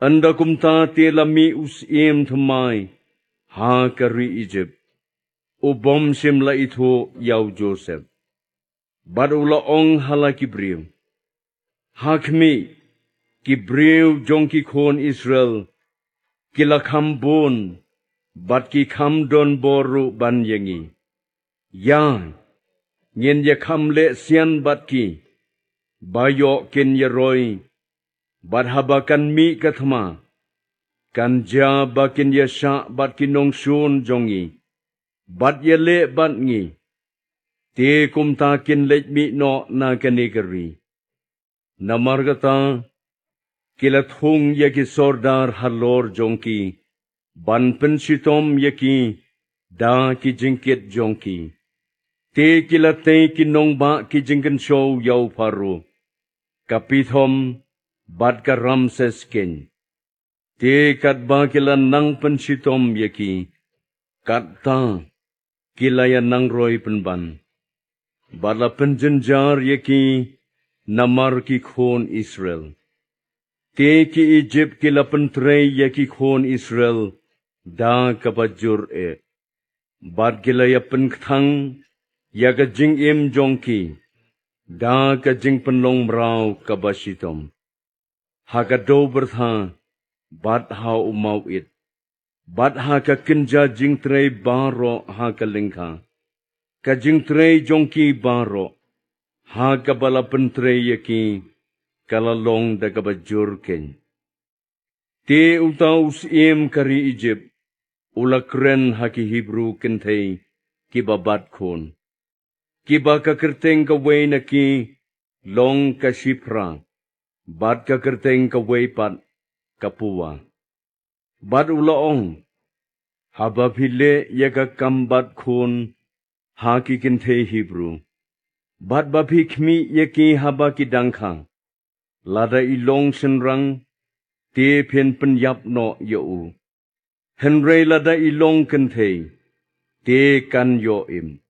Anda kumta te lami us thamai ha kari Egypt. Ubom la ito yaw Joseph. Bad ula ong hala kibriw. Hakmi kibriw jong ki kon Israel. Kila kambon bat ki kamdon boru ban yangi. Yan nyen ya kamle sian bat ki. Bayo kin ya roy. Bat habakan mi kathma. Kan ja bakin ya sha bat ki nong shun jongi. Bat ya le bat ngi. Te kumta kin lech mi no na kanigari. Namargata kila thung ya ki sordar halor jongki. Ban pensitom ya ki da ki jingkit jongki. Te kila te ki nong ba ki jingkan show yaw paru. Kapithom bat ka Ramses ken. Te kat ba kila nang pensitom ya ki. Kat ta kila ya nang roy penban. Bala penjenjar ya ki namar ki khon Israel. Te ki Egypt kila pentrei ya ki khon Israel. Da kabajur e. Bad kila ya penktang ya ka jing jongki. Da ka jing penlong mrau kabasitom. Haka do bertha bad ha umau it. Bad ha ka kinja jing trei baro ha ka lingka. Ka jing trei jongki baro. Ha ka bala pentrei yaki kalalong da kabajur ken. Te utaus kari Egypt. Ulakren haki Hebrew kentay kibabat kon. Kiba kakerteng kaway na ki long kasipra. Bat kakerteng kaway pat kapuwa. Bat ulaong. Habapile yaka kambat kon haki kentay Hebrew. Bat bapikmi yaki haba kidangka. Lada ilong senrang te pen penyap no yau. Henry lada ilong kentay, te kan yo im.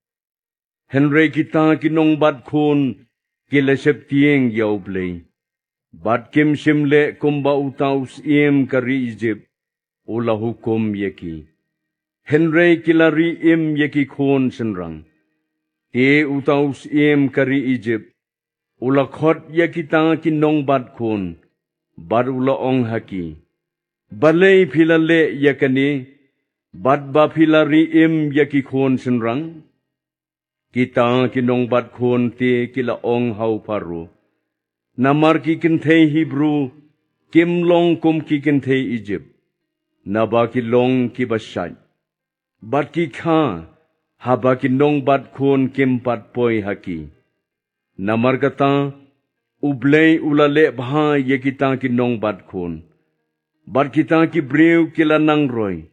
Henry kita kinong bat kun, kila septieng yaw blay. Bat kim simle kumba utaus kari Egypt, ula hukum yaki. Henry kilari yaki kun senrang. Te utaus kari Egypt, ula khot yakita kinong bat kun, bat ula ong haki. Balay pilale yakani, bat ba pilari yaki kon senrang. Kita kinong bat kon te kila ong hau paru. Namar ki kentay Hebrew, kim long kum ki kentay Egypt. Naba ki long ki basyay. Bat ki ka, haba kinong bat kon kim pat poy haki. Namar kata, ublay ulale bha yakita kinong bat kon. Bat kita ki brew kila nang roy.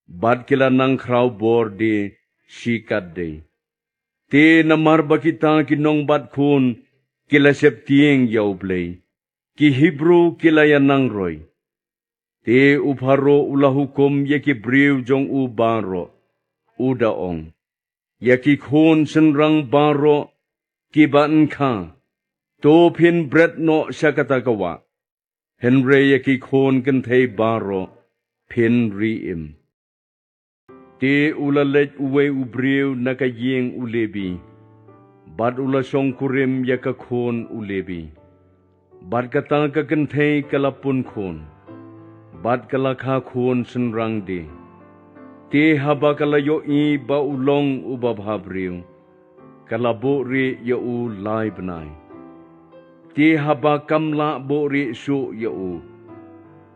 Bat kila nang kraw bor de sikat de. Te namar ba kita kinong bat kun kila septieng yaw blay. Ki Hebrew kila ya nang roy. Te uparo ula hukum ya ki brew jong u baro. Udaong. Ya ki kun senrang baro ki baan ka. To pin bret no sakatagawa. Henry yaki kon kentay baro, pin riim. Te ulalet uwe ubriw nakayeng ulebi. Bad ula song kurim yaka kon ulebi. Bad katang kakentay kalapun kon. Bad kalakha kon senrang de. Te haba kalayo ba ulong ubabhabriw. Kalabo ri ya u lai benay. Ti haba kamla bori su yau.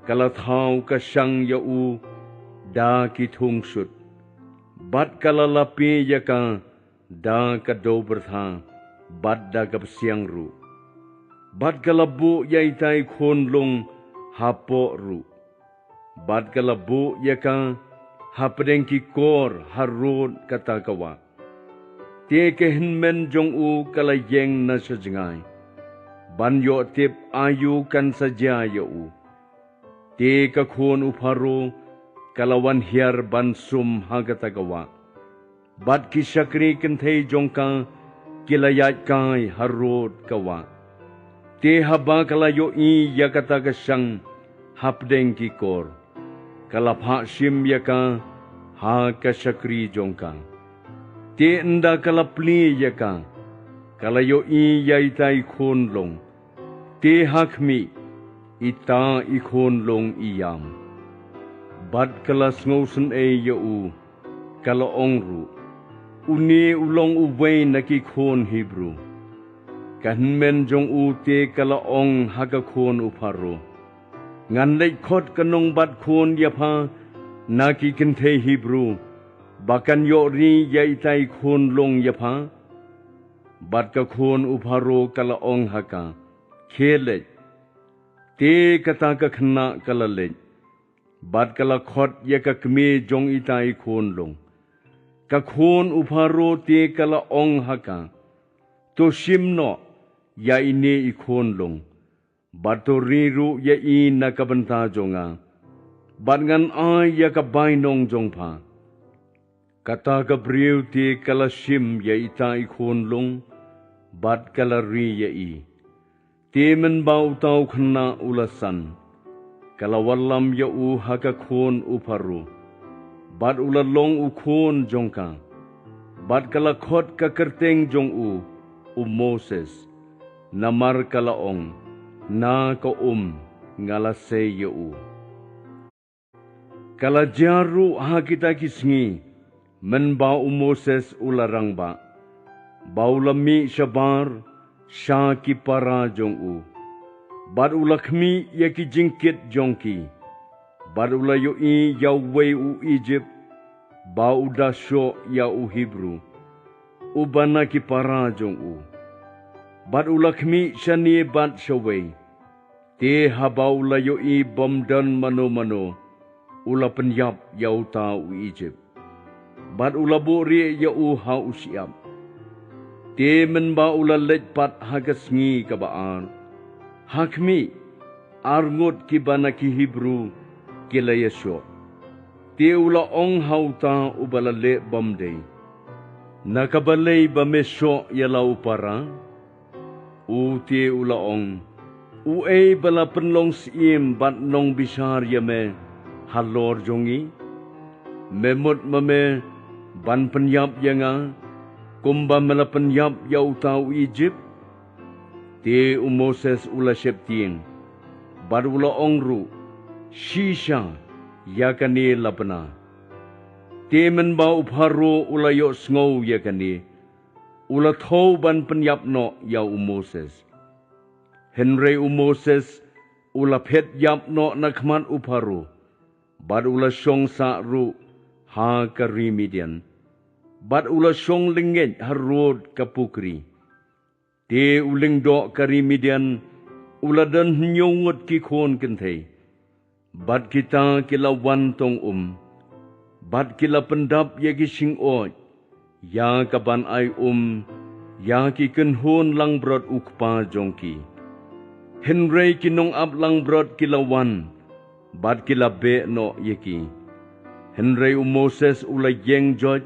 Kalathau kasang yau da kitung sut. Bat kalalapi yaka da kado bertha. Bat da kapsiang ru. Bat kalabu yaitai khonlong hapo ru. Bat kalabu yaka hapadeng ki kor harun katakawa. Ti kehenmen jong u kalayeng na sajengay. Ban yo tip ayu kan saja yau. Te kakon uparo kalawan hiar ban sum hagatagawa. Bat kisakri kentay jongka kilayat kai harod kawa. Te haba kalayo yakatagasang hapdeng ki kor kalapha shim yaka ha kasakri jongka te enda kalapli yaka kalayo I yaitai khon long te hakmi ita ikhon long iyam bad kalas ngosen e u kala ongru uni ulong uway naki khon Hebrew kan men jong u te kala ong haga khon uparo ngan lei khot kanong bat khon yapha naki kenthe Hebrew bakan yo ri yaitai khon long yapha bat ka khon uparo kala ong haka khele te kata ka khna kala le bat kala khot yaka kme jong itai khon long ka khon uparo te kala ong haka to shimno ya ine I khon long bat to riru ya I nakabanta jonga bat ngan ai ya ka bainong jong pha kata ka briu te kala shim ya itai khon long bat kala ri ya I te men bau tau khna ulasan kala wallam ya u haka khon uparu bat ula long u khon jongka bat kala khot ka kerteng jong u Moses namar kala ong na ka ngala se ya u kala jaru ha kita kisngi men ba Moses ularang ba baulami shabar sha ki para jong u bat ulakmi ya ki jingkit jongki bat ula yo I Yahweh u Egypt ba udasho ya u Hebrew ubana ki para jong u bat ulakmi shani bat shaway te habau la yo I bomdan mano ula penyap ya uta u Egypt bat ula bori ya u ha usiap te men ba ula lej pat hagasngi kabaan hakmi arngot ki bana ki Hebrew kila Yesho te ula ong hauta ubala le bomday nakabalay ba mesyo yala upara u te ula ong u ay bala penlong siem bat nong bisar yame halor jongi memot mame ban penyap yanga kumba mala penyap ya utau Egypt te Moses ula septieng bar ula ongru shisha yakani lapana te men ba upharo ula yo sngou yakani ula thou ban penyap no ya Moses henry Moses ula phet yap no nakman upharo bar ula shong sa ru ha karimidian bat ula shong lingej harod kapukri te uling do karimidian ula dan nyongot ki khon kenthe bat kita kilawan tong bat kila pendap ya ki sing oj ya kaban ai ya ki kenhon lang brod ukpa jongki henry kinong ab lang brod kilawan bat kila be no yeki henry Moses ula yeng joj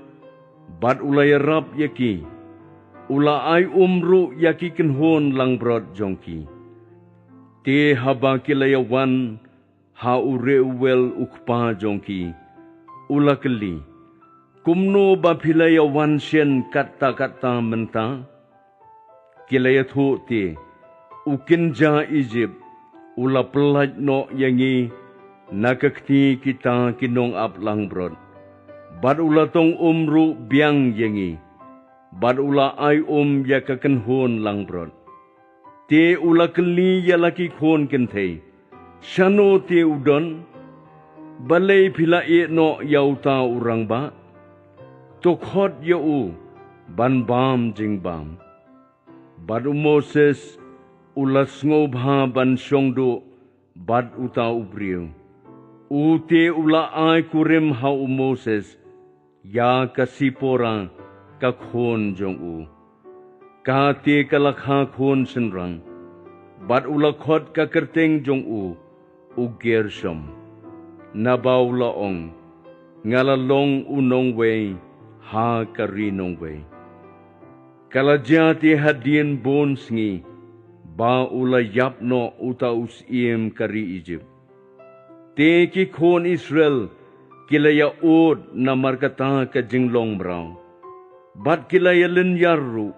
bat ula yarap yaki ula ai umru yaki kenhon lang brod jongki te haba kilayawan ha ure uwel ukpa jongki ula keli kumno ba pilayawan shen kata menta kilayathu te ukinja Egypt ula pelaj no yangi nakakti kita kinong ap lang brod bat ula tong umru biang yangi bat ula ai yakakenhon lang brod te ula keli yalaki khon kenthe shano te udon balay pila no yauta urang ba tokhot yau ban bam jing bam bat Moses ulas ngobha ban shongdo bat uta ubriu ute ula ai kurim ha Moses ya kasipora ka khon jong u ka te kalakha khon senrang bat ula khot ka kerteng jong u Gershom nabaw laong ngalalong unong way ha karinong way kalajati hadien bons ngi ba ula yapno utaus iem kari Egypt te ki khon Israel kilaya ud na markata ka jinglong brau. Bat kilaya lenyar ru.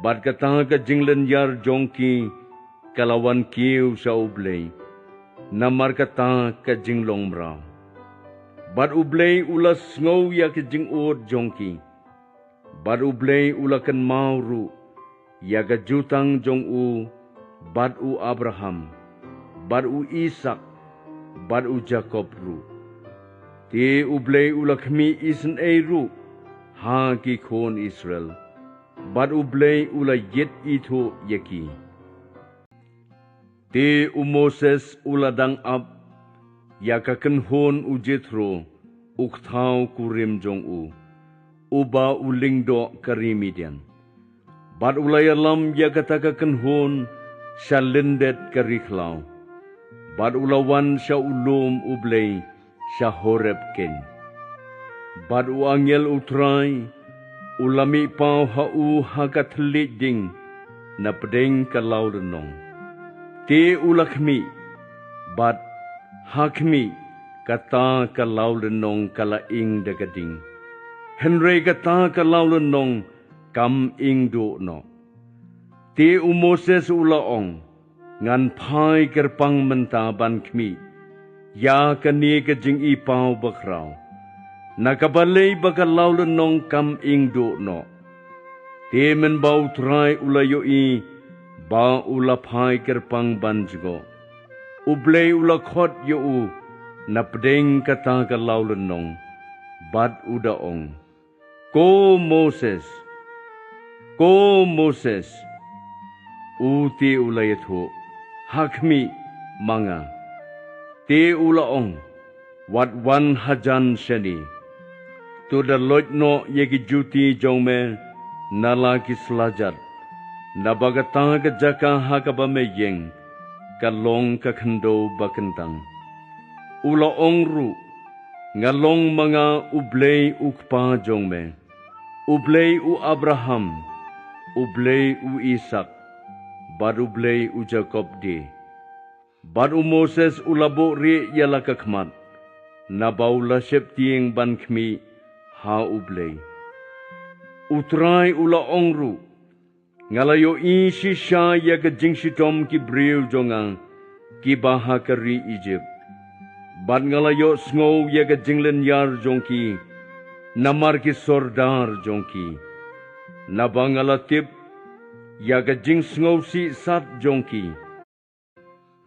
Bat kata ka jinglen yar jongki kalawan kiu sa ublay. Na markata ka jinglong brau. Bat ublay ulas ngaw ya ka jingud jongki. Bat ublay ulakan mauru. Ya ka jutang jong u. Bat u Abraham. Bat u Isak. Bat u Jacob ru. Ti ublay ulakmi isen ay ru. Ha ki khon Israel. Bat ublay ula yet ito yaki. Ti Moses uladang ab. Ya kakenhon u Jethro. Uktaw kurim jong u. Uba ulingdo karimidian. Bat ulayalam ya katakakenhon. Siya lindet kariklaw. Bat ulawan siya ulum ublay. Siya horeb ken. Bat u angel utray. Ulami pau hau hakatlit ding. Na pedeng kalau renong. Ti ulakmi. Bat hakmi. Kata kalau renong kala ing dagading. Henry kata kalau renong. Kam ing do no. Ti Moses ulaong. Ngan pai kerpang mentaban kmi. Ya kani kajing ipaw bakraw. Nakabalay bakalaw lenong kam ing do no. Ti men bau try ulayo i. Ba ulapai kerpang banjgo. Ublay ulakot yo u. Napdeng kata kalaw lenong. Bad udaong. Ko Moses. Ko Moses. Uti ulayatho. Hakmi mga. Ti ulaong. Wat wan hajan shani. To the Lord no yegi juti jongme nalaki selajat. Nabagata ka jaka hakabame yeng. Kalong kakendo bakentang. Ulaong ru. Ngalong mga ublay ukpa jongme. Ublay u Abraham. Ublay u Isak. Bad ublay u Jacob di. Bad u Moses ulabo ri yala kakmat. Nabaula septieng ban kmi ha ublay. Utray ulaong ru. Ngalayo isi siya ya ka jingsitom ki briw jongang ki baha kari Egypt. Bad ngalayo sngow ya ka jinglen yar jongki. Namar ki sordar jongki. Nabangalatip ya ka jing sngow si sat jongki.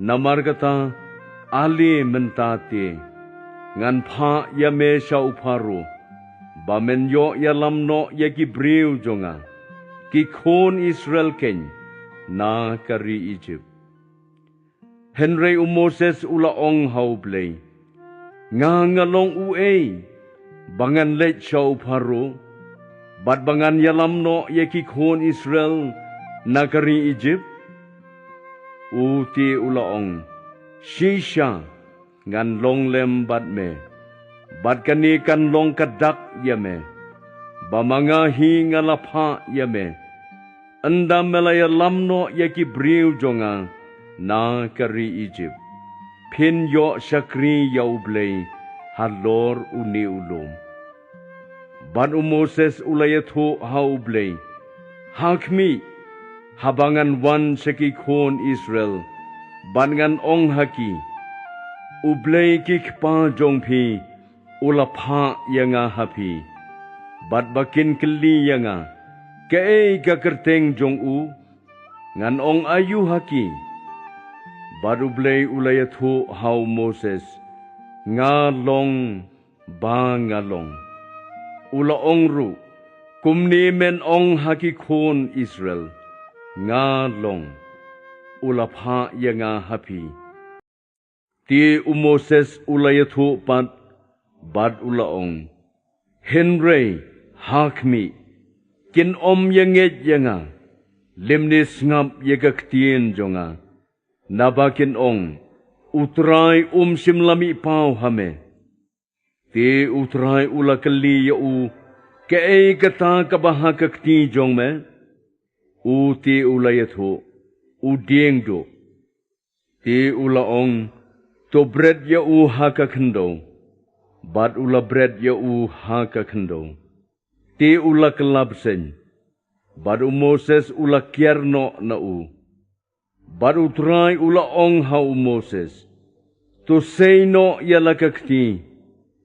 Namar kata ali mentate. Ngan pa ya me siya uparo. Bamen yo ya lamno ya ki briw jonga. Ki khon Israel ken na kari Egypt. Henry Moses ulaong haublay. Nga ngalong uay. Bangan let siya uparo. Bat bangan ya lamno ya ki khon Israel na kari Egypt. Uti ulaong. Shisha. Ngan long lem bat me. Bat kani kan long kadak yame. Bamangahi ngalapa yame. Anda melaya lamno yaki briw jonga na kari Egypt. Pin yo syakri yaublay halor uni ulum. Bat Moses ulayatho haublay. Hakmi habangan wan syaki khon Israel. Bangan ong haki. Ublay kikpa jongpi. Ulapa yanga hapi. Bat bakin keli yanga. Kei kakerteng jong u. Ngan ong ayu haki. Bat ublay ulayatho hau Moses. Ngalong ba ngalong. Ulaong ru. Kumni men ong haki khon Israel. Ngalong. Ulapa yanga hapi. Ti Moses ulayatho pat. Bat ulaong. Henry hakmi. Kin om yanget yanga. Limnis ngap yagaktien jonga. Nabakin ong. Utray simlami pau hame. Ti utray ulakali yau. Kei kata kabahakakti jong me. Uti ulayatho. Udieng do. Ti ulaong. to bread ya u haka kendo, bat ula bread ya u haka kendo. Ti ula kelabsen, bat u Moses ula kierno na u. Bat u try ula ong ha u Moses. To say no ya lakakti,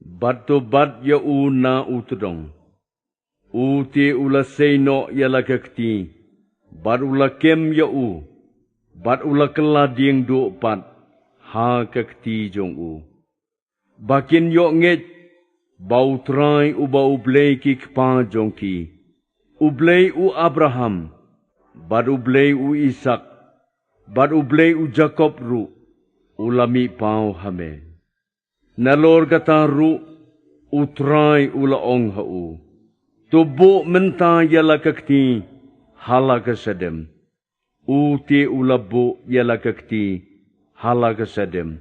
bat to bat ya u na utudong. U ti ula say no ya lakakti, bat ula kem ya u. Bat ula kelading do pat, ha kakti jong u. Bakin yo nget, bau try u bau blay ki kpa jong ki. U blay u Abraham, bat u blay u Isak, bat u blay u Jacob ru, ulami pau hame. Nalor kata ru, u try ula ong ha u. Tubo menta yala kakti, hala kasadem. U ti ula bo yala kakti, hala kasadem.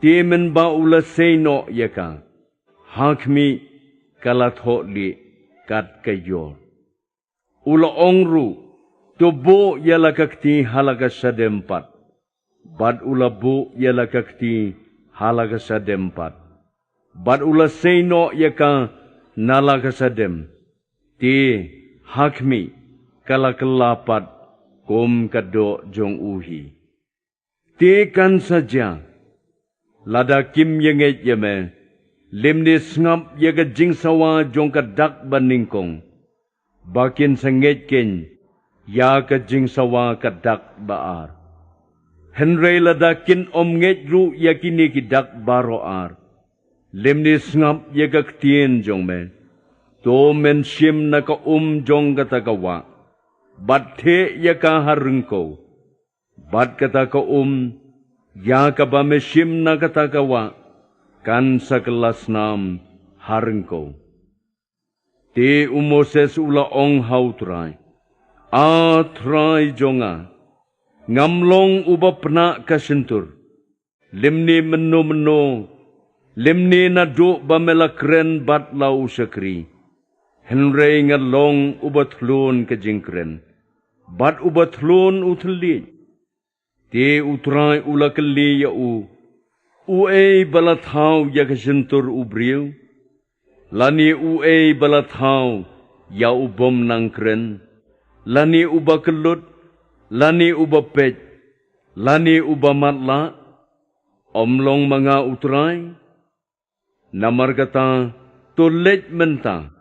Ti men ba ula seno yaka, hakmi kalat hotli kat kayor. Ula ongru, tubo yala kakti hala kasadem pat. Bad ula bo yala kakti hala kasadem pat. Bad ula seno yaka nala kasadem. Ti hakmi kalakelapat kum kado jong uhi. Ti kan saja lada kim yenget yeme limni sngap yaga jingsawa jong kadak baningkong. Bakin sanget ken ya ka jingsawa kadak baar. Henry lada kin omnget ru yakini kidak baroar. Limni sngap yaga ktien jong me. To men sim na ka jong katagawa. Bat the ya ka harengko. Bat kata ka ya ka ba me sim na katagawa. Kan sa kelas nam harengko. Ti Moses ula ong hautray. Try jonga. Ngamlong uba pena kasentur. Limni meno. Limni na do ba melakren bat lau sakri. Henry ngalong ubatlon ke jingkren. Bat ubatlon utli. Ti utray ula keli ya u. Ue balathaw ya kasentur ubriw. Lani ue balathaw ya ubom nangkren. Lani uba kelut. Lani uba pej. Lani uba matla. Omlong mga utray. Namar kata tulit mentang.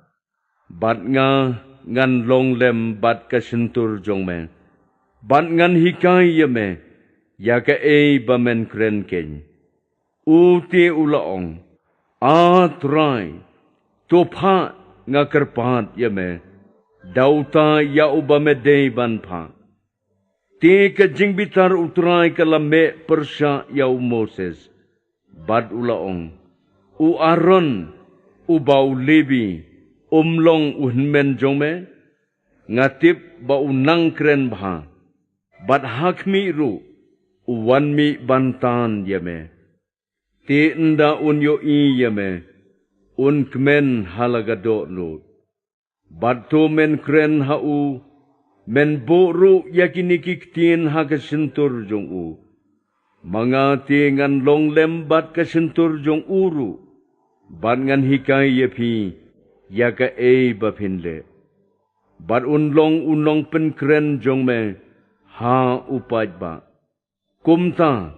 Bat nga ngan long lem bat kasentur jong me. Bat ngan hikay ya me. Ya ka bamen kren ken. Uti ulaong. Try. Topa nga kerpat ya me. Dauta ya ubame day ban pa. Ti ka jingbitar utray kalame persya ya Moses. Bat ulaong. U Aaron. Ubau Levi. Umlong unmen jome, ngatip ba unang kren bah, bat hakmi ru, uwan mi bantan yame. Ti enda unyo i yame, un kmen halagado lu. Bat to men kren hau, men boru yakinikiktin hakasentur jong u. Mga ti ngan long lembat kasentur jong uru, bat ngan hikay yapi, ya ka bapinle. Bat unlong penkren jong me, ha upaj ba. Kumta,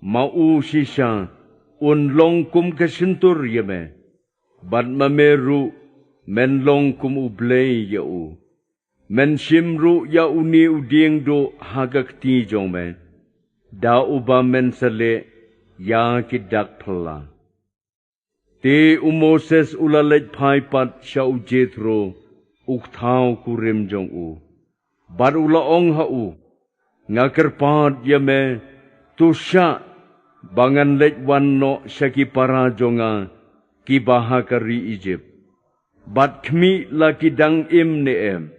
mau sisa, unlong kum kasentur ya me. Bat mameru, menlong kum ublay ya u. Men simru ya uni uding do hagakti jong me. Da uba men sale, ya kidak pala. Ti Moses ulalet paipat siya u Jethro, uktaw kurim jong u. Bat ulaong ha u, nga kerpat yame, tu siya, bangan let wano siya ki para jonga, ki baha kari Egypt. Bat kmi la ki dang im ni em.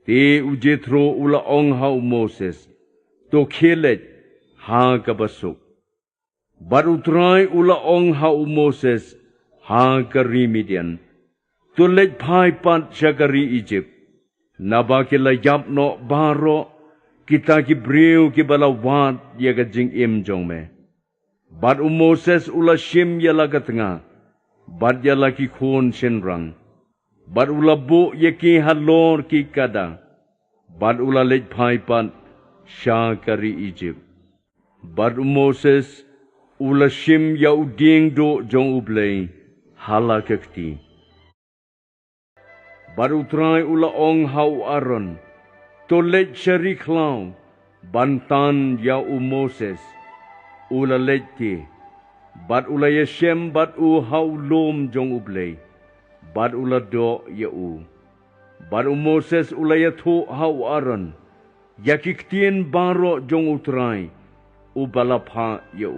Ti u Jethro ulaong ha u Moses, to kilet ha kabasok. Bat utray ulaong ha u Moses, ha kari Midian. Tulet paipat siya kari Egypt. Nabakila yapno baro, kita ki briw ki balawat ya kajing im jong me. Bat Moses ula shim ya laga tengah, bat ya laki khon senrang, bat ula bu ya ki halor ki kada, bat ula lej pai pat sha kari Egypt. Bat Moses ula shim ya uding do jong ublay halakakti. Bat utrai ula ong hau Aaron, to lej sharik lau, bantan ya Moses. Ula leti, bat ula yeshem bat hau lom jong ublay, bat ula do ya bat Moses ula yatho hau Aaron, yakiktien baro jong utrai, balapha ya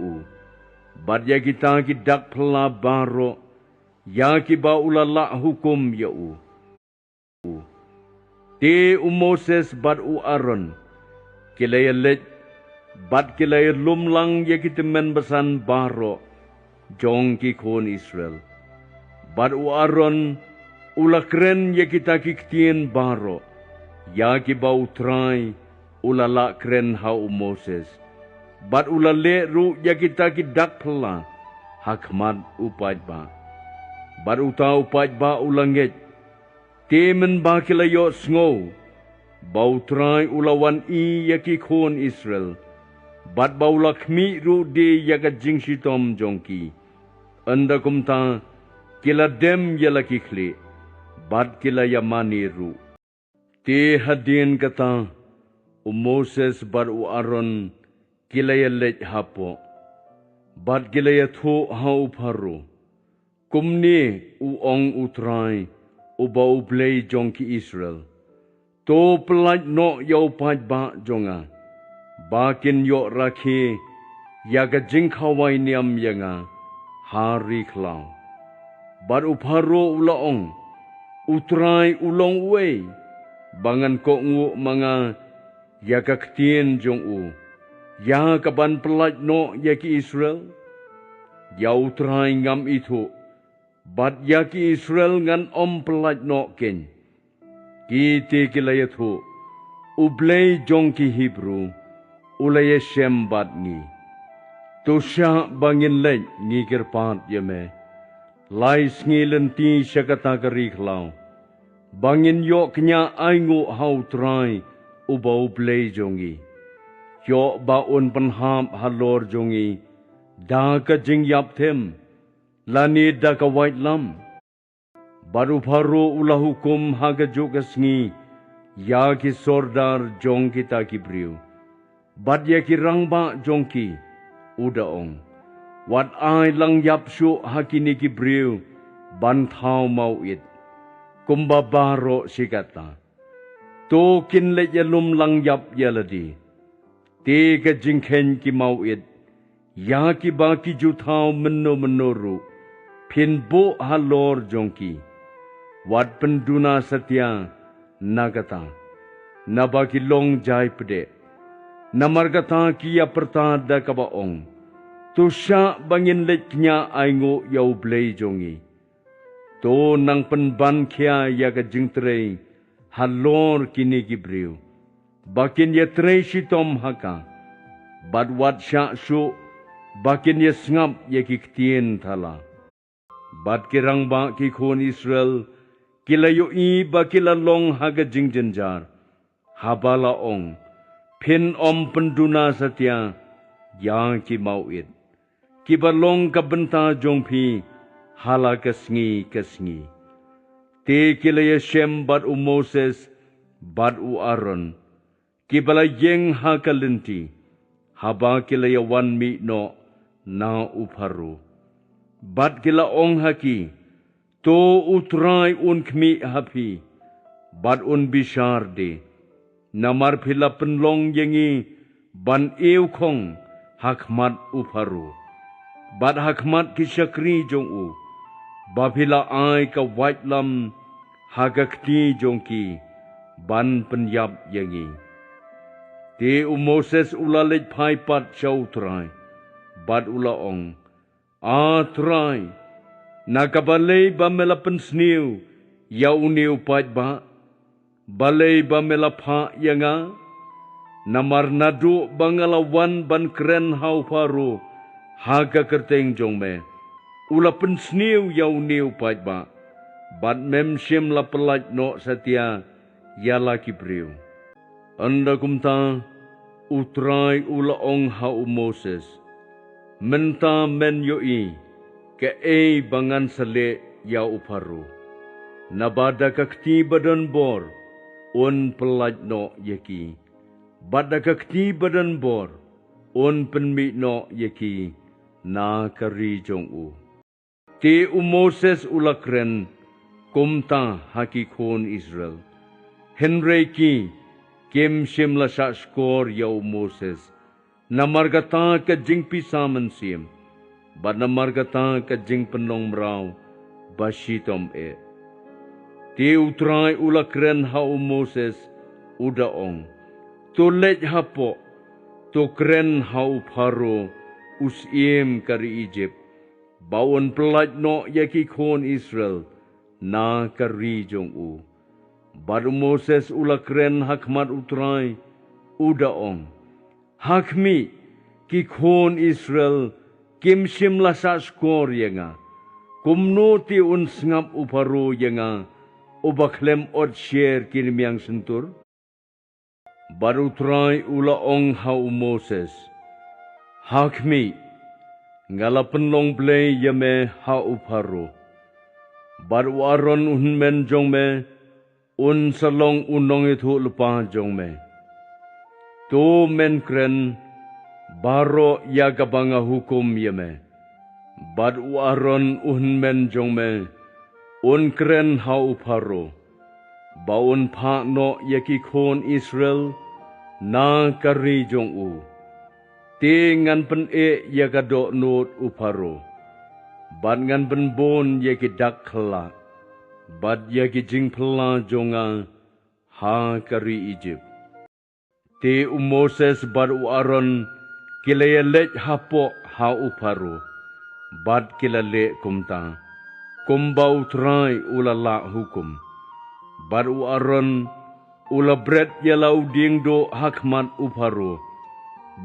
bat yakita ki dak pla baro, yaki ba ula la hukum ya Te Moses bat Aaron, kilaya lej, bat kilay lumlang yakitemen basan baro jong ki kon Israel. Bat Aaron ula kren yakita kiktien baro yaki ba utrai ula la kren hau Moses. Bat ula le ru yakita ki dak pela hakmat upaj ba. Bat uta upaj ba ulanget temen ba kilayo sngo ba utrai ulawan yaki kon Israel. Bat baula khmi ru de yaga jingshi tom jongki. Anda kumta kila dem yala kikli. Bat kila yamani ru. Te hadin kata Moses bat Aaron kila yalej hapo. Bat kila yatho hau paru. Kumni ong utrai uba ublay jongki Israel. To pelaj no yau paj ba jonga. Bakin yok rakhi yaga jingkawai niam yanga hari klau. Bat uparo ulaong utrai ulong we bangan ko ngu mga yaga ktien jong ya kaban pelaj no yaki Israel ya utrai ngam itu bat yaki Israel ngan pelaj no ken kiti kilayathu ublay jong ki Hebrew ulaya shem bat ngi. Tosha bangin lej ngi kirpat yame. Lai sngi lenti syakata karik lau. Bangin yok knya aingu hau trai ubau play jongi. Yok baun penhap halor jongi. Da ka jing yap them. Lani da ka white lam. Baru paru ulah hukum haga juga sngi. Ya ki sordar jong kita kibriu. Bat ya ki rangba jongki udaong. Wat ai lang yap syu hakini ki briu ban thau mau it. Kumba baro sikata. To kin le yalum lang yap yaladi. Te ka jingken ki mau it. Ya ki ba ki ju thau menoru. Pin bo halor jongki. Wat penduna satya nagata. Nabaki long jai pede. Namargata kia pertada kabaong. Tusya bangin leknya aingo yau blay jongi. To nang penban kia yaga jingtrei halor kini gibriu. Bakin ya trei sitom haka. Badwat syak syuk bakin ya sngap ya kiktien thala. Bad kirang ba ki khon Israel kilayo i bakila long haga jingjenjar. Habala ong. Pin penduna satya yang ki mauit. Ki balong ka benta jongpi hala kasngi. Te kilaya Shem bat Moses bat Aaron. Ki bala yeng hakalenti. Haba kilaya wan mi no na uparu. Bat kila ong haki. To utrai kmi hapi. Bat bishar de. Namar pila penlong yengi ban kong hakmat uparu. Bat hakmat kisyakri jong Bapila ai ka white lam hagakti jongki ban penyap yengi. Te Moses ulalej pai pat syau trai. Bat ulaong. Trai. Nakabalay ba melapan sniu. Ya uniu pat ba. Balay ba melapha yanga, namar nadu bangalawan ban kren hau paru, haga kerteng jong me ula pensniu yau niu pait ba bat mem shem la pelaj no setia yala kibriu anda kumta utrai ula ong hau Moses menta men yoi ke bangan sale ya uparu nabada kakti badan bor on pelaj no yeki bada kakti badan bor on penmi no yeki na kari jong u ti Moses ulakren kumta haki kon Israel henreki kem shem la sa skor ya Moses na margata ka jing pisaman sim ba na margata ka jing penong mrau bashitom ti utrai ulakren ha Moses udaong to lej hapo to kren ha Pharo usiem kari Egypt bawon pelaj no yaki kon Israel na kari jong u baru Moses ulakren hakmat utrai udaong hakmi ki kon Israel kim shimla sa skor yenga kumno ti un sngap uparo yenga ubaklem od share kinimyang sentur baru utrai ulaong hau Moses hakmi ngala penlong blay yame hau uparo baru aron unmen jong me un salong unong itu lupa jong me to men kren baro ya gabanga hukum yame baru aron unmen jong me un kren hau Pharo baun pha no yaki kon Israel na kari jong u tingan pen yakado not Pharo ban ngan ben bon yaki dakla bad yaki jing pla jonga ha kari Egypt ti Moses baru Aaron kilayalej hapo ha Pharo bad kilale kumta kumbau trai ulala hukum baru Aaron ula bread yalau dingdo hakmat Pharo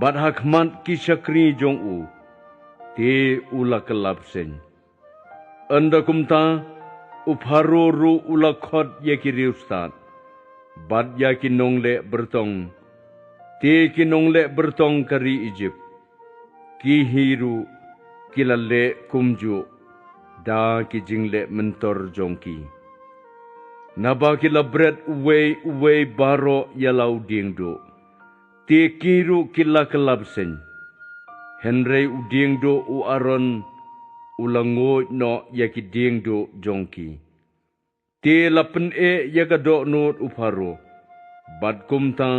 bad hakmat kisakri jong u ti ula kelapsen anda kumta Pharo ru ula khot yakiriustat bad yakinongle bertong ti kinongle bertong kari Egypt ki hiru kilale kumju da ki jingle mentor jongki naba kila bread uwe baro yalau dingdo ti kiru kila kelapsen henrei udingdo u Aaron ulangoy no yaki dingdo jongki ti lapen yakado not Pharo bad kumta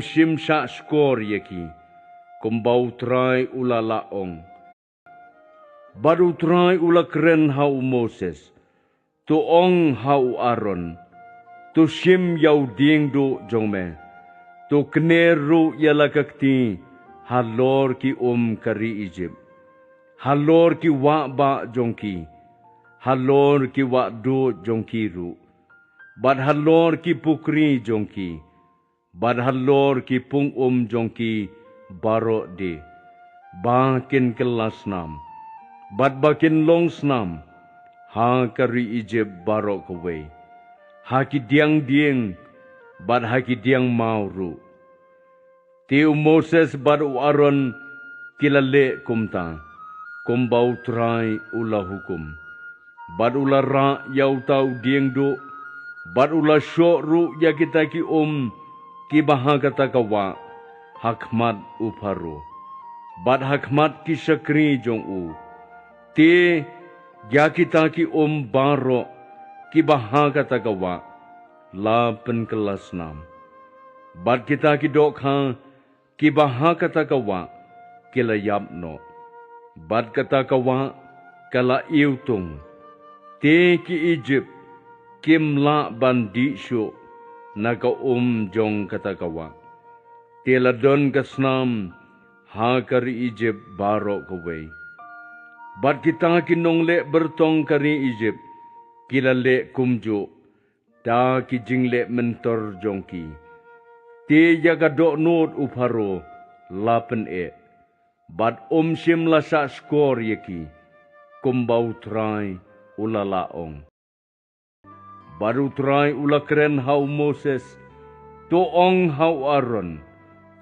shimsha skor yaki kumbau trai ulalaong baru trai ulakren hau Moses tu ong hau Aaron tu shim yau dingdo jongme tu kneru yalakakti halor ki kari Egypt halor ki wa ba jongki halor ki wa do jongki ru bad halor ki pukri jongki bad halor ki pung jongki baro de bakin kelas nam bad bakin long snam ha kari Egypt baro kowe ha ki diang bad ha ki diang mauru ti Moses bad Aaron kilale kumta kumbau trai ula hukum bad ula ra yau tau diengdo bad ula syokru yakitaki ki bahagata kawa hakmat Pharo bad hakmat kisakri jong u ti yakitaki baro ki bahagata kawa la penkelas nam bad kita ki dokha ki bahagata kawa kilayap no bad kata kawa kala iutung ti ki Egypt kim la bandi syo naga jong kata kawa tila don kasnam ha kari Egypt baro kowe bad kita kinongle bertong kari Egypt kilale kumjo da ki jingle mentor jongki ti yaga do not Pharo lapen Bad sim la sa skor yeki, kumbau trai ula laong. Baru trai ula keren hau Moses, to ong hau Aaron,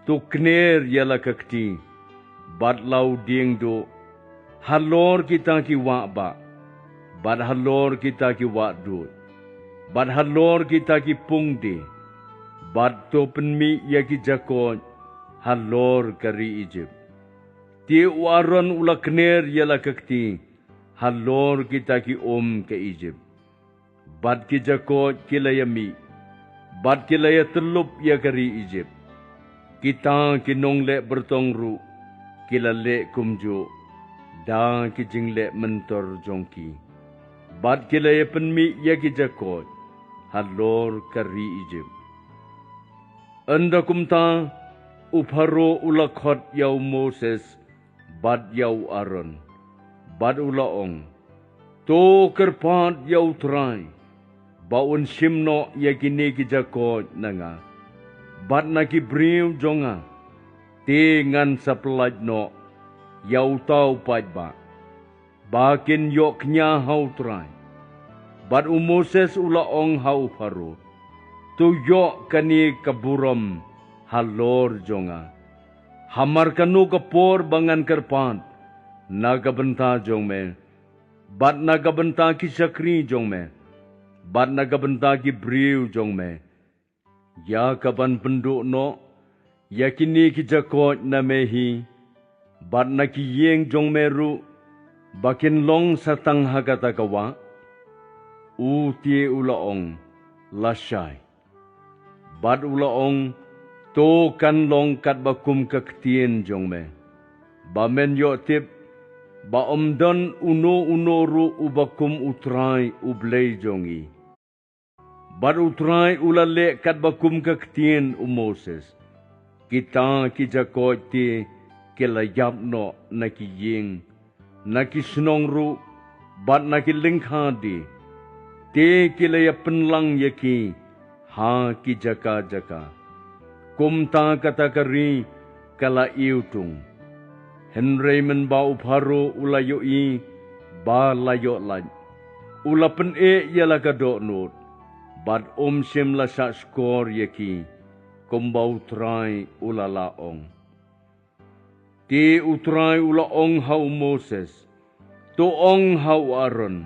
to kner yala kakti, bad lau ding do, halor kita ki ba, bad halor kita ki do, bad halor kita ki pungde, bad to penmi yaki jakon, halor kari Egypt. Ti Aaron ula kner yala kakti, halor kita ki ke Egypt. Bad ki jakot kilayami, bad kilaya telup ya kari Egypt. Kita kinongle bertongru, kilale kumjo, da ki jingle mentor jongki. Bad kilaya penmi ya ki jakot, halor kari Egypt. Anda kumta upharo ulakot yau Moses, bad yau Aaron, bad ulaong, to kerpat yau trai, baun simno ya kini ki jakot nanga, bad na ki briu jonga, tingan sa pelaj no, yau tau pajba, bakin yok nya hau trai, bad Moses ulaong hau paro, tu yok kani kaburam halor jonga, hamar kanu kapor bangan kerpat, nagabenta jong me, bad nagabenta ki sakri jong me, bad nagabenta ki briu jong me, ya kaban penduk no, ya kini ki jakot na mehi, bad na ki yeng jong meru, bakin long satang hagata kawa, tie ulaong lasai, bad ulaong to kan long kat bakum kaktien jong me, bamen yo tip, ba omdan uno ru ubakum utrai ublay jongi. Bad utrai ulale kat bakum kaktien Moses. Kita ki jakot ti kilayap no nakiying, nakisinong ru, bad nakilingkhadi, ti kilayapan lang yaki, ha ki jaka. Kumta katakari kala iutung. Henry men ba upharo ulayo i ba layo laj. Ulapan yala kadok not. Bad sim la sa skor yaki. Kumbau trai ulalaong. Ti utrai ulaong hau Moses. Tu ong hau Aaron.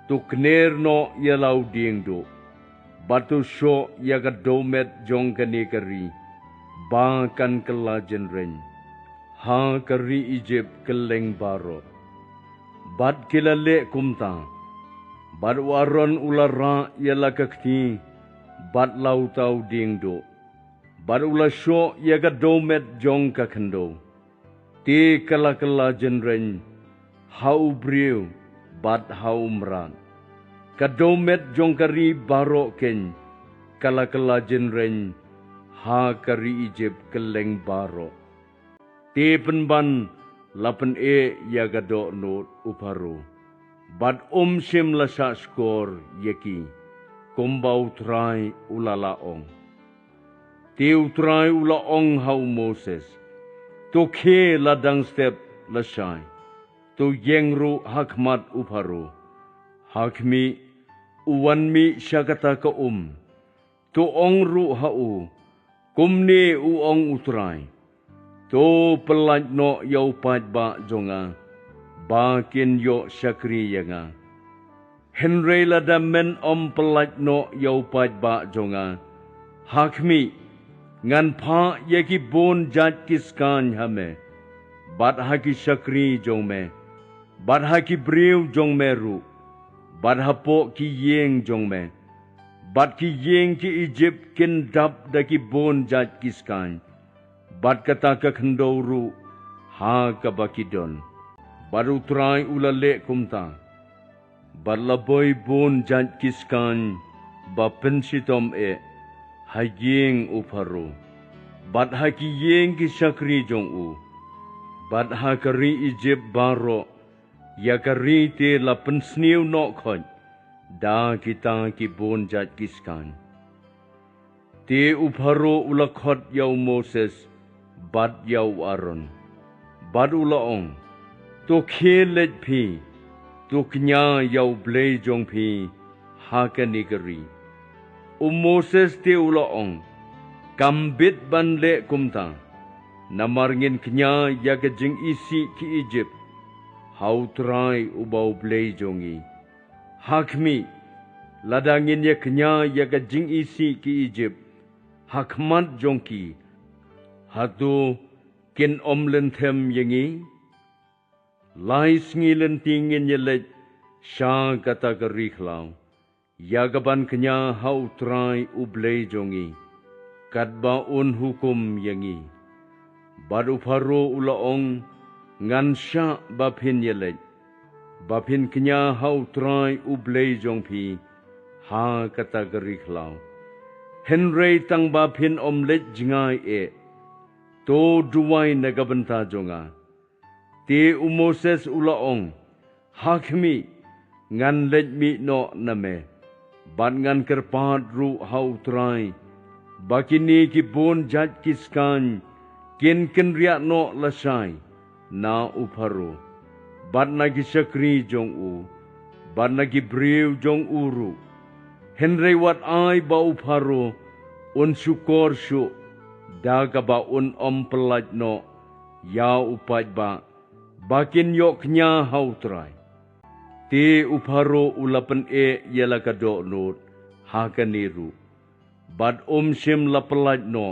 Tu kner no yalau ding do. Batu syo yaga domet jong kanikari. Ba kan kelajen ren. Ha kari Egypt keleng baro. Bad kilale kumta. Bad waron ulara yala kakti. Bad lau tau dingdo. Bad ula syo yaga domet jong kakendo. Ti kala jenren. Hau briu. Bad hau meran. Kadomet jong kari baro ken. Kala jenren. Ha kari Egypt keleng baro. Ti penban lapan yaga do not uparo. Bad sim la sa skor yeki. Kumbau trai ulalaong. Ti utrai ulaong hau Moses. Tu ke ladang step lasai. Tu yengru hakmat uparo. Hakmi uwanmi syakata ka Tu ongru hau. Kumni uong utrai. To pelaj no yau paj ba jonga, bakin yo syakri yanga. Henry ladamen pelaj no yau paj ba jonga, hakmi ngan pa yaki bon jat kiskan hame, bad haki syakri jong me, bad haki briu jong meru, bad hapo ki yeng jong me, bad ki yeng ki Egypt kin dap daki bon jat kiskan. Bad kata kakhendoru, ha kabakidon. Baru trai ulale kumta. Bad laboy bon jant kiskan, ba pensitom haging uparo. Bad haki yeng ki sakri jong u. Bad hakari Egypt baro, yakari te la pensniu no khoj. Da kita ki bon jat kiskan. Te uparo ulakhot yau Moses, bad yau Aaron. baru laong to khelet phi to knya yau blei jong phi ha ka nigari Moses te ulaong kambit ban le kumta namarngin knya yaga jing isi ki Egypt hau trai ubau blei jongi hakmi ladangin ya knya yaga jing isi ki Egypt hakmat jongki hatu kin omlen them yangi lais ngilen tingin yelet sha kata geriklau yagaban kenya hau trai ublei jongi kadba un hukum yangi baru faro ulaong ngan sha bapin yelet bapin kenya hau trai ublei jongpi ha kata geriklau Henry tang bapin omlet jingai e to duwai nagabanta jonga te Moses ulaong hakmi ngan let mi no name bat ngan kerpat ru hau trai bakini ki bon jat kiskan kin ria no lasai na uparo bat nagi sakri jong u bat nagi briu jong uru Henry wat ai ba uparo un syukor syu daga ba un pelaj no ya upaj ba bakin yok nya hau trai ti uparo ulapan e yala kado not hakaniru bad sim la pelaj no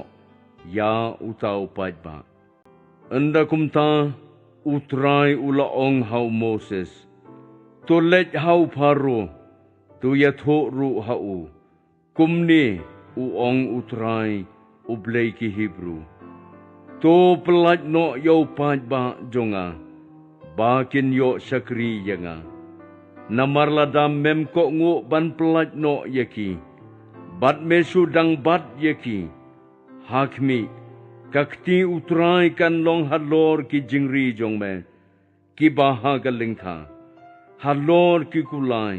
ya utau upaj ba anda kumta utrai ulaong hau Moses to let hau paro tu ya tho ru hau kumni uong utrai ublei ki Hebrew to pelaj no yo paj ba jonga bakin yo sakri yanga namarla dam mem ko ngu ban pelaj no yaki bat mesu dang bat yaki hakmi kakti utrai kan long halor ki jingri jong me ki baha galingtha halor ki kulai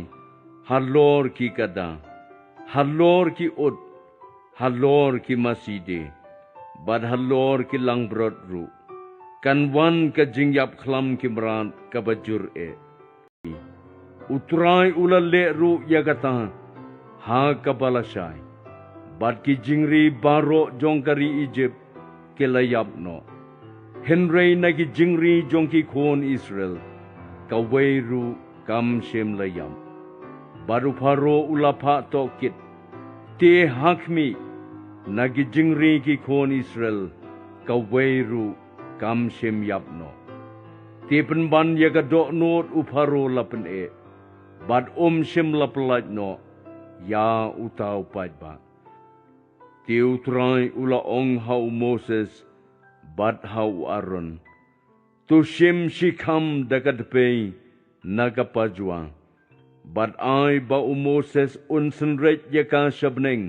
halor ki kada halor ki ud halor ki maside bad halor ki langbrot ru kan wan ka jingyap khlam ki mran ka bajur e utrai ulale ru yagata ha ka balasai bad ki jingri baro jongkari Egypt ke layap no Henry nagi jingri jongki khon Israel ka weiru kam shem layam baru faro ulapa tokit te hakmi nagi jingri ki khon Israel ka weiru kam shem yapno te penban yaga do not uparo lapen e bad shem lapelaj no ya utau pajba te utrai ula ong hau Moses bad hau Aaron tu shem shikam dagat pei nagapajwa bad ai ba Moses unsenret yaka shabneng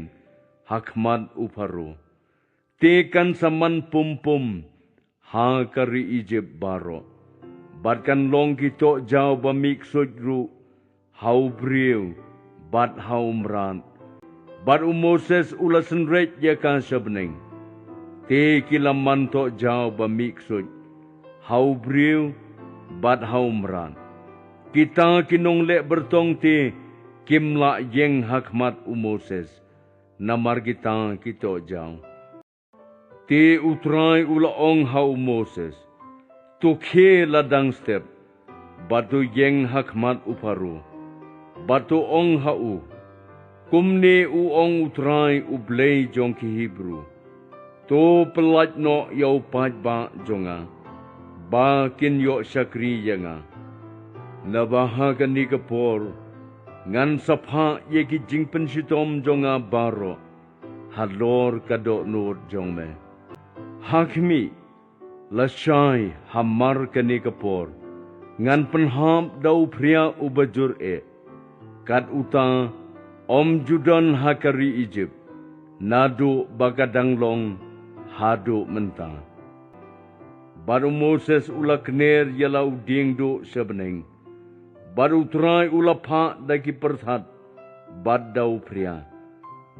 hakmat uparo te kan saman pum ha kari Egypt baro bad kan long kito jaw ba miksoj ru hau briu bad hau mran bad Moses ulasenret yaka shabneng te kilaman to jaw ba miksoj hau briu bad hau mran kita kinong le bertong te kimla yeng hakmat Moses namar kita kito jaw te utrai ula ong hau Moses tu khe ladang step batu yeng hakmat uparu batu ong hau kumne u ong utrai ublei jong ki Hebrew to pelaj no yau paj ba jonga ba kin yo sakri yanga nabahagan ni kapor ngan sapha ye ki jingpen sitom jonga baro halor kado nur jongme hakmi lasai hamar kani kapor ngan penham dau pria ubajur e kat uta judan hakari Egypt nadu bagadang long hadu menta baru Moses ulakner yalau dingdo sebeneng baru trai ulapa dagi perthat bad dau pria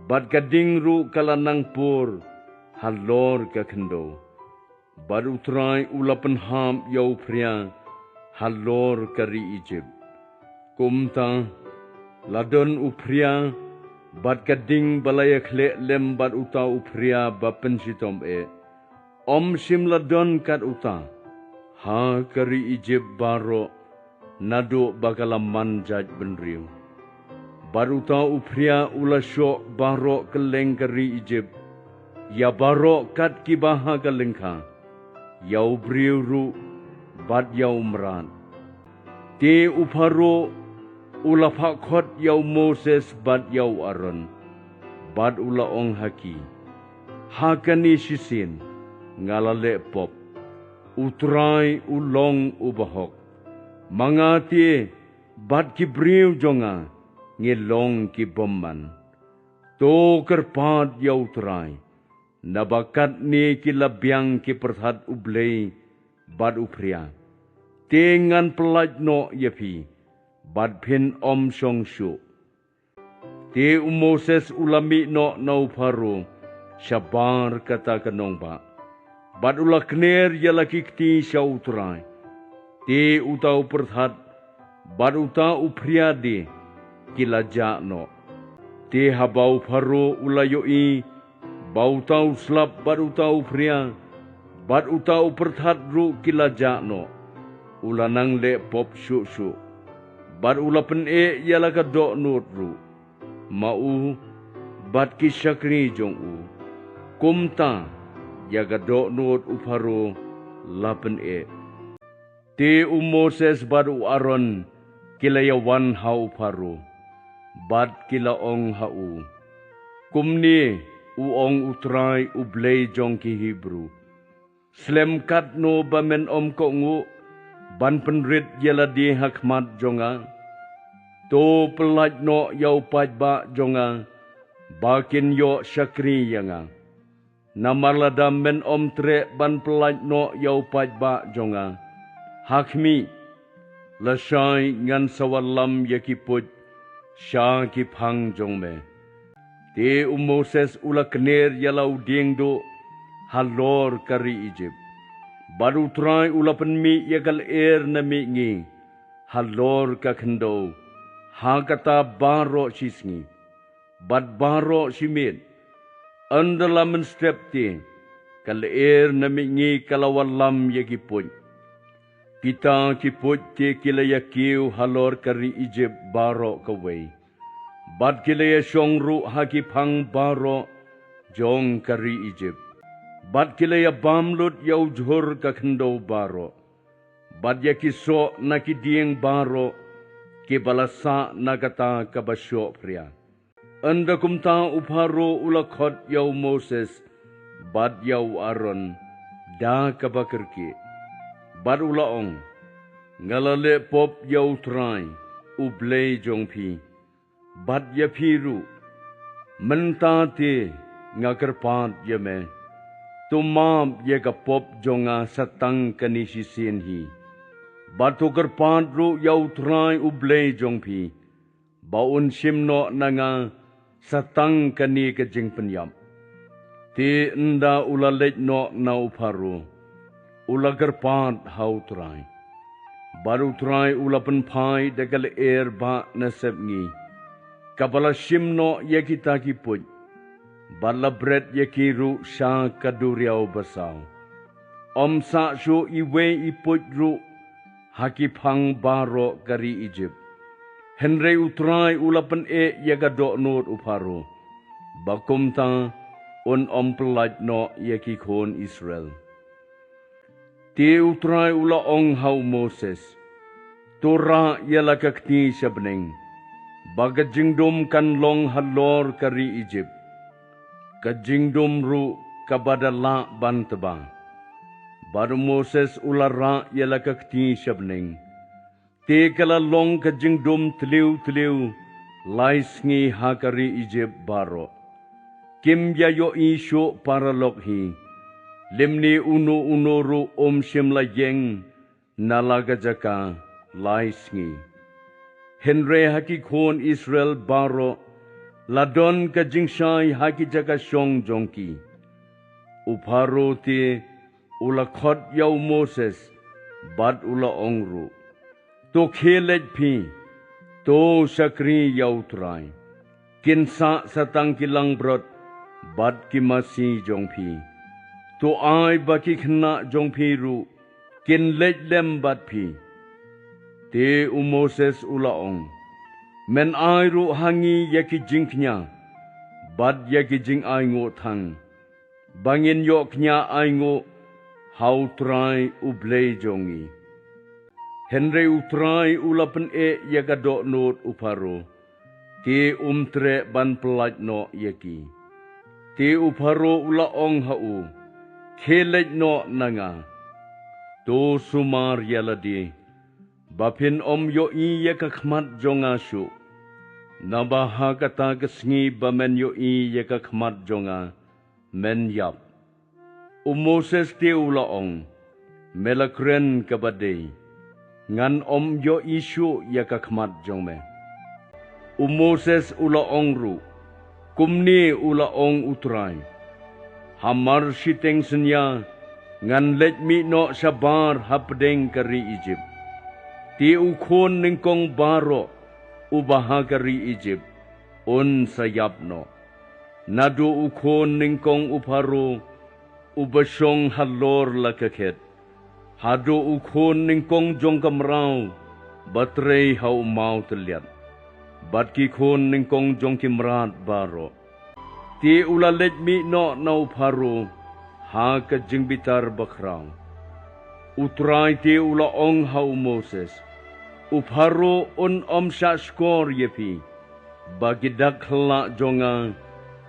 bad gading ru kalanang pur halor ka kendo Baru try ulapan ham yau pria halor kari Egypt. Kumta ladon upria bat kading balaya kle lem bat uta upria bapen sitom Om sim ladon kat uta. Ha kari Egypt baro nado bakalam manjaj benriu. Baru tahu upria ula syok baro keleng kari Egypt. Ya baro kat kibaha kelengka. Yau briu ru bat yau meran. Ti uparo ula pakot yau Moses bat yau Aaron. Bat ula ong haki. Hakani sisin ngalale pop. Utrai ulong ubahok. Mangati bat kibriu jonga. Ngilong ki bomman. To kerpat yau terai. Nabakat ni kilabyang ki perhat ublay bad upria. Tingan pelaj no yapi. Bad pin om song syu. Ti Moses ulami no nau paru. Syabar kata kanong ba. Bad ula kner yalaki kti syau terai. Ti utau perhat. Bad uta upria di. Kilaja no. Ti habau paru ulayoi. Bau tau slap baru tau pria. Bat utau perthat ru kilaja no. Ulanang le pop syuk. Bat ula pen yala ka do nut ru. Mau bat kisakri jong u. Kumta yaga do nut uparu lapen Ti Moses bat u Aaron kilayawan hau paru. Bat kila ong hau. Kumni uong utrai ublay jong ki Hebrew. Slem kat no bamen om ko ngu. Ban penrit yala di hakmat jonga. To pelaj no yau paj ba jonga. Bakin yo syakri yanga. Namalada men om tre ban pelaj no yau paj ba jonga. Hakmi. Lasay ngan sawalam yakiput. Sya ki phang jong me. Ti Moses ula kner yalau dingdo halor kari Egypt. Baru try ula penmi yakal na mi ngi. Halor ka kendo. Ha kata baro sisngi. Bad baro simit. Andalaman step ti. Kal na mi ngi kalawalam yakipun. Kita kiput ti kilayakiu halor kari Egypt baro kaway. Bad kilaya syongru haki pang baro jong kari Egypt. Bad kilaya bamlut yau jhur kakendo baro. Bad yakiso nakidieng baro kibalasa nagata kabasyo pria. Anda kumta uparo ulakot yau Moses. Bad yau Aaron da kabakirki. Bad ulaong ngalale pop yau try ublay jong pi. Bad ya piru mentate ngakerpat ya me tumam ya kapop jonga satang kanisi sinhi batu kerpat ru yau try ublay jong pi baun simno nanga satang kani kejing penyam ti enda ulalet no na uparu ula kerpat hau try baru try ulapan pai degal ba nasab ngi Kabala simno yakita kiput. Bala bread yakiru sa kaduriaw basaw. Sa su iwe iput ru hakipang baro kari Egypt. Henry utray ulapan yagado not uparo. Bakumta on pelaj no yakikon Israel. Ti utray ula ong hau Moses. Tura yalakakti sabneng. Bagajingdom kan long halor kari Egypt. Kajingdom ru kabadala bantaba. Baru Moses ulara yalakakti sabneng. Te kala long kajingdom tliu laisngi hakari Egypt baro. Kim yayo isyo para lokhi. Limni uno ru shimla yeng nalagajaka laisngi. Henry haki khon Israel baro ladon ka jingshai haki jaga shong jongki uparo te ula khot yau Moses bat ula ongru to khelet phi to sakri yau trai kinsa satang kilang brot bat kimasi jong phi to ai baki khna jong phi ru kin let lem bat phi te Moses ula ong men ai ru hangi yaki jingknya bat yaki jing ai ngo thang bangin yo knya ai ngo how try ublei jongi henre utrai ulapen yakado not uparo te umtre ban pelat no yaki te uparo ula ong hau khelet no nanga to sumar yaladi bapin yo i yakakhmat jonga shu nabaha kata kesngi bamen yo i yakakhmat jonga men yap Moses te ula ong melakren kabadei ngan yo isu yakakhmat jongme Moses ula ong ru kumni ula ong utrai hamar siteng senya ngan let mi no sabar hapdeng kari Egypt ti ukhon ningkong baro ubaha kari Egypt on sayap no nadu ukhon ningkong uparo ubasong halor lakakhet hado ukhon ningkong jong kamrau batrei hau mau teliat bat ki khon ningkong jong kimrat baro ti ulalet mi no nau pharu ha ka jingbitar bakrau utrai ti ula ong hau Moses upharu on omsha skor yepi bagi dakhla jonga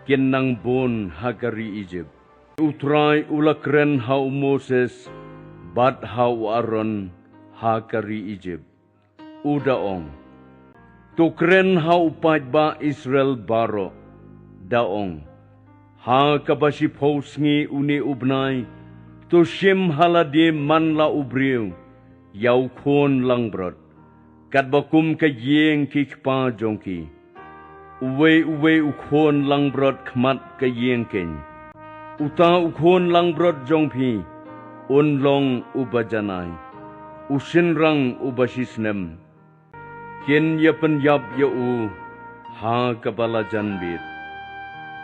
kinang bon hagari Egypt utrai ula kren hau Moses bat hau Aaron hakari Egypt uda ong tu kren hau pat ba Israel baro daong ha kabasi posngi uni ubnai tu shim haladi manla ubriu yau khon langbrot kat bakum ka yeng kikpa jongki uwe ukhon langbrot khmat ka yeng ken uta ukhon langbrot jongphi unlong ubajanai usinrang ubasisnem kin yapen yap yau ha kabala janbit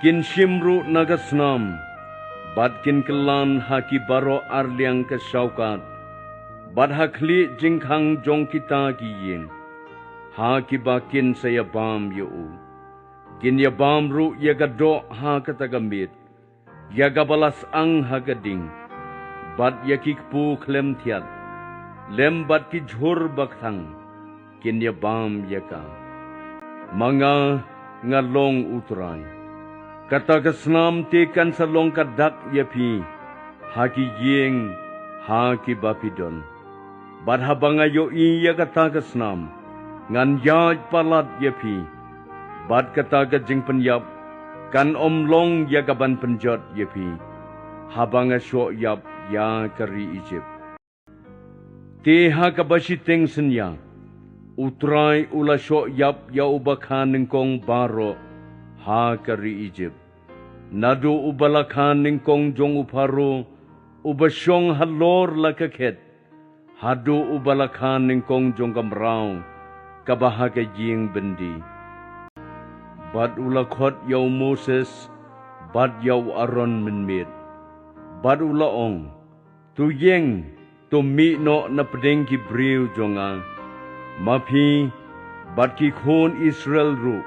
kin shimru nagasnam bat kin kelan haki baro arliang ke saukat bat hakli jingkhang jong kita giyeng haki bakin saya bam yau kin ya bam ru yagado ha katagambit yagabalas ang hagading bat yakikpu klem thiat lem bat ki jhur bakthang kin ya bam yaka manga ngalong utrai kata kesnam te kan salong kadak yapi haki yeng haki bapidon bat habanga yo i ya kata kesnam ngan yaj palat yapi bat kata ka jing penyap kan omlong ya gaban penjot yapi habanga syo yap ya kari Egypt te ha kabasi teng senya utrai ula syo yap ya ubakhan ningkong baro ha kari Egypt nadu ubalakan ningkong jong uparo ubasyong halor lakakhet hadu ubalakan ningkong jong kamrau kabahaga jing bendi bat ulakhot yau Moses bat yau Aaron menmit bat ula ong tu yeng tu mi no na pedeng ki briu jonga mapi bat ki khon Israel ru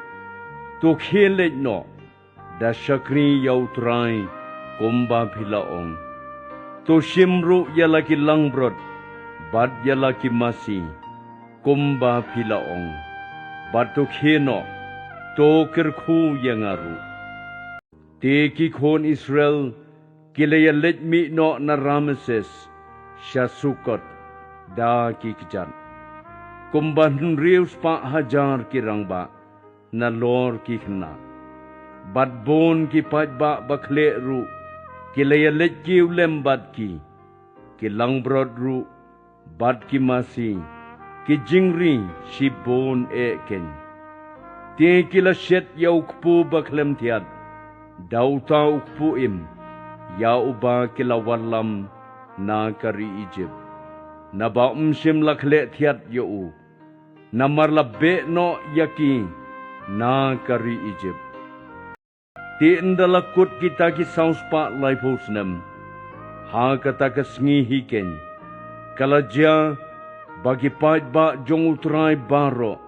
tu khelet no da shakri yau trai komba philaong tu shimru yalaki langbrot bat yalaki masi komba philaong bat tu kheno to kirkhu yangaru te ki khon Israel kilaya let mi no na Ramses Shasukot da ki kijan kumban rius pa hajar kirangba na lor ki khna bat bon ki pat ba bakle ru kilaya let ki lembat ki langbrod ru bat ki masi ki jingri si bon e ken te kila shet ya ukpu baklem tiat dauta ukpu im ya uba kila walam na kari Egypt. Na ba sim lakle thiat yo na marlabe no yaki na kari Egypt. Ti indalakut kita ki sauspa laifosnem. Ha kata kasngi hiken. Kalajya bagi pait ba jong utrai baro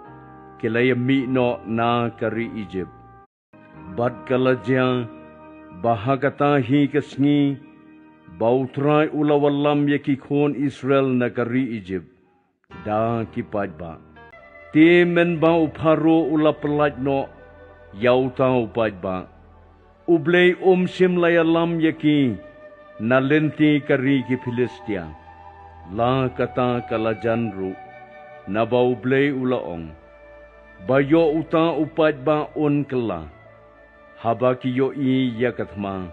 kilaya mi no na kari Egypt. Bad kalajya bahagata hi kasngi bautrai ulawalam yaki kon Israel na kari Egypt. Da ki pait ba. Ti men ba uparo ula pelat no yau tau pait ba. Ublay sim layalam yaki na lenti kari ki Filistia. La kata kalajan ru na ba ublay ulaong. Bayo uta upat ba on kala. Haba ki yo i yakatma.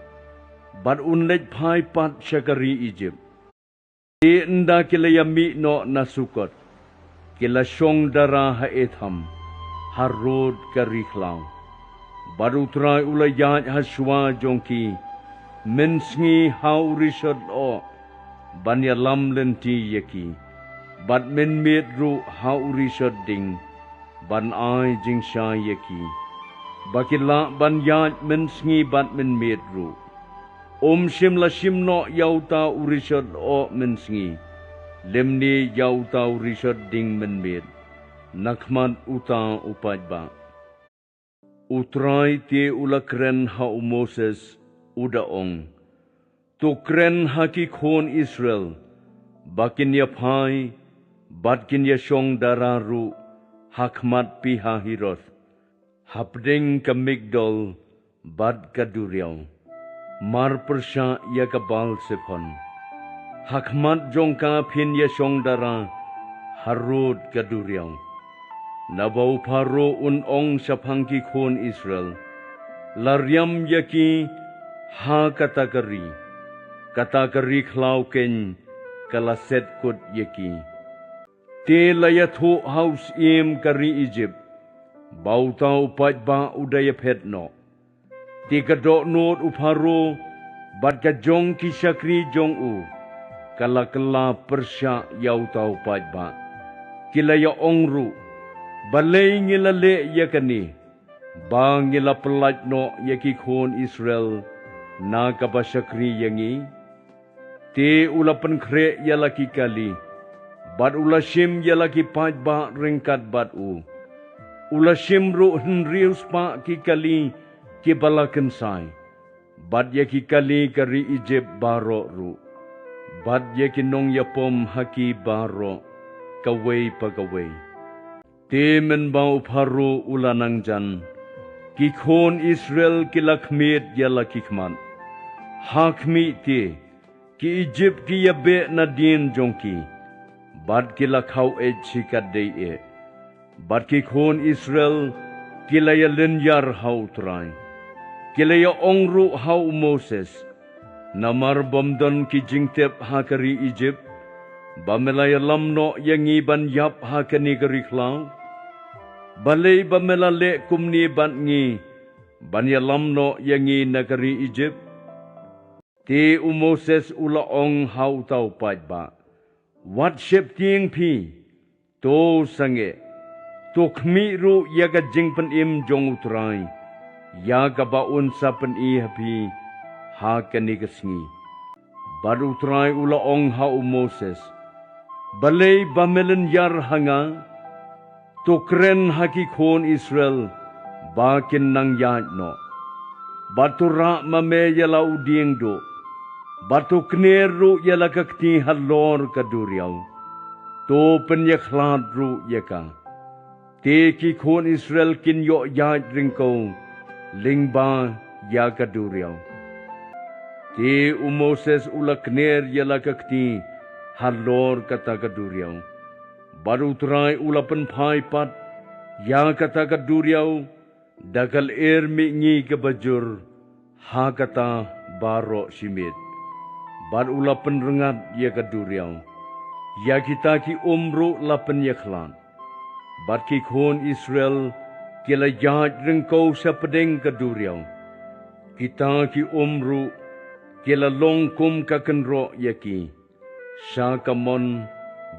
Bad unlet pai pat syakari Egypt. Ti enda kilayami no nasukot. Kila syong dara haetham. Harod kariklaw. Baru try ulayat haswa jongki. Mensngi haurisod o. Banyalam lenti yaki. Bad men medru haurisod ding. Ban ay jing sya yaki. Bakila banyat mensngi bad men medru. Sim la sim no yauta urisod o mensngi. Lemni yauta urisod ding men med. Nakmat uta upat ba. Utray ti ulakren ha Moses udaong. Tukren haki kon Israel. Bakin ya pai. Batkin ya syong dararu. Hakmat piha hiroth. Hapdeng ka Migdol. Bad kaduriyaw. Mar persya ya kabal sepon. Hakmat jongka pin ya syong dara. Harod kaduriyaw. Nabau paro unong sa pangki kon Israel. Laryam yaki ha katakari. Katakari klauken kalaset kot yaki. Te layatho haus im kari Egypt. Bauta upat ba udaya petno. Te kadok not uparo bat kajong kisakri jong u. Kala persya yauta upat ba. Kilaya ongru. Balay ngilale yakani. Ba ngila pelat no yaki kon Israel na kabasakri yangi. Te ulapan kre yalaki kali. Bat ulasim yalaki pat ba ringkat bat u. Ulasim ru henrius pa ki kali ki balakan sai. Bat yaki kali kari Egypt baro ru. Bat yaki nong yapom haki baro. Kaway pagaway. Te men ba uparo ulanang jan. Kikon Israel kilakmit yalaki kman. Hakmi te. Ki Egypt ki yabe na din jongki. Bad kilakaw ed sikadday e. Bad kikon Israel kilaya linyar haw try. Kilaya ongru haw Moses. Namar bomdon ki jingtep hakari Egypt. Bamelaya lamno yangi ban yap hakani gariklaw. Balay bamelale kumni ban ngi. Banya lamno yangi nagari Egypt. Ti Moses ulaong haw tau pat ba. Wat shep ting pi. To sange. Tukmi ru yaga jingpan im jong utray. Yaga baun sa pan ihapi. Hakani kasngi. Baru utray ulaong haw Moses. Balay bamelen yar hanga. Tukren hakikon Israel. Bakin nang yad no. Batura mame yala uding do. Batu kneru yala kakti halor kaduriyaw. To penyakhlad ru yaka. Te kikon Israel kinyo yad ringko. Lingba ya kaduriyaw. Te Moses ulakner yala kakti halor kata kaduriyaw. Baru try ulapan paipat. Ya kata kaduriyaw. Dagal ermi ngi kebajur. Ha kata baro simit. Bar ulapan rengat ya kaduriyaw. Ya kita ki umru lapan yaklan. Bar ki kon Israel kila yad ringkau sa pedeng kaduriyaw. Kita ki umru kila longkum kakenro yaki. Syakamon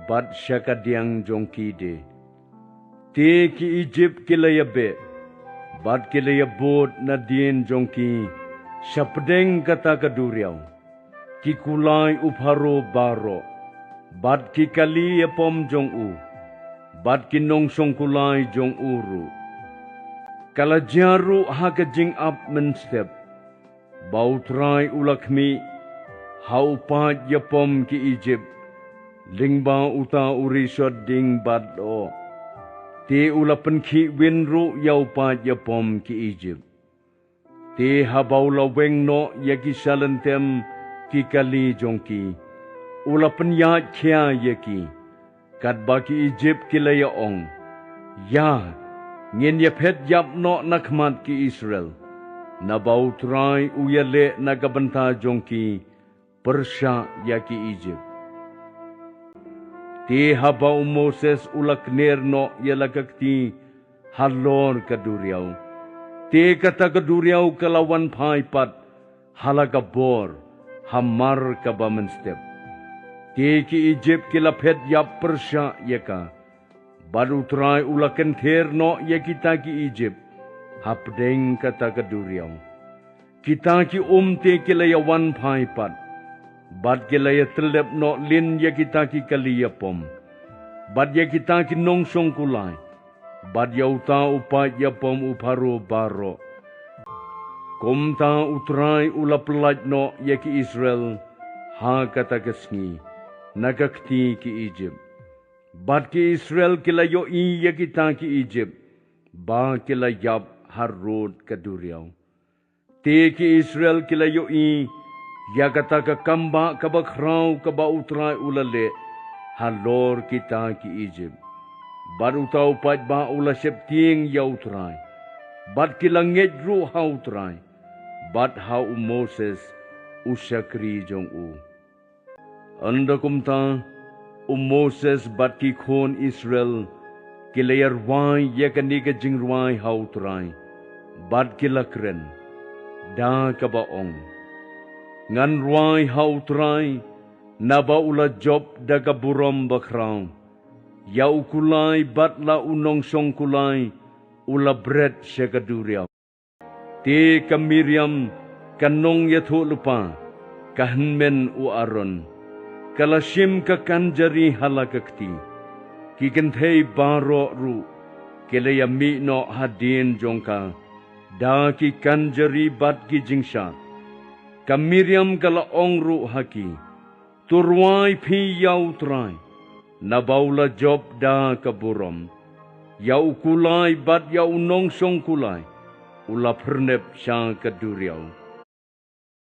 bat syakadiang jongki de. Te ki Egypt kilaya be, bat kilaya bot na dien jongki, syapdeng kata kaduriaw. Ki kulay upharo baro, bat ki kali pom jong u, bat ki nongsong kulay jong uru. Kalajaru hakajing up menstep, bautray ulakmi, haupat yapom ki Egypt, lingba uta urisod ding bad o. Te ulapan ki winru yaupat yapom ki Egypt. Te habaw laweng no yaki salentem ki kali jongki. Ulapan yat kya yaki. Kadba ki Egypt kilaya ong. Ya, ngin yapet yap no nakmat ki Israel. Nabaw try uyale nagabanta jongki. Persya yaki Egypt. Ti habaw Moses ulakner no yalagakti halor kaduriaw. Ti kata kaduriaw kalawan paipat halagabor hamar kabamanstep. Ti ki Egypt kilapet yap Persya yaka. Baru try ulakan ther no yakita ki Egypt. Hapdeng kata kaduriaw. Kita ki umti kilayawan paipat. Bad kilaya telep no lin ya kita ki kaliya pom. Bad ya kita ki nongsong kulay. Bad ya uta upat ya pom uparo baro. Kumta utray ulapelaj no ya ki Israel. Ha kata kesngi. Nagakti ki Egypt. Bad ki Israel kilayo i ya kita ki Egypt. Ba kilayap harod kaduriaw. Ti ki Israel kilayo i. Ya kata ka kamba kabakraw kabautray ulale, halor kita ki Egypt. Baru tau pat ba ula septing yautray. Bat kilangit ru hautray. Bat hau Moses usakri jong u. Anda kumta Moses bat ki kon Israel kilayarway ya kaniga jingrway hautray. Bat kilakren da kabaong. Ngan ruay hautray, nabaula job daga burom bakraw. Yau kulay batla unong song kulay, ula bread siya kaduriaw. Ti ka Miriam, kanong yato lupa, kahanmen u aron. Kalasim ka kanjari halagakti, kikantay baro ru, kilayami no hadin jongka, da ki kanjari bat ki jingsha. Kamiriam kalaong ru haki, turway pi yautray, nabaula job da kaburom, yau kulay bat yau nongsong kulay, ula pernep siya kaduriaw.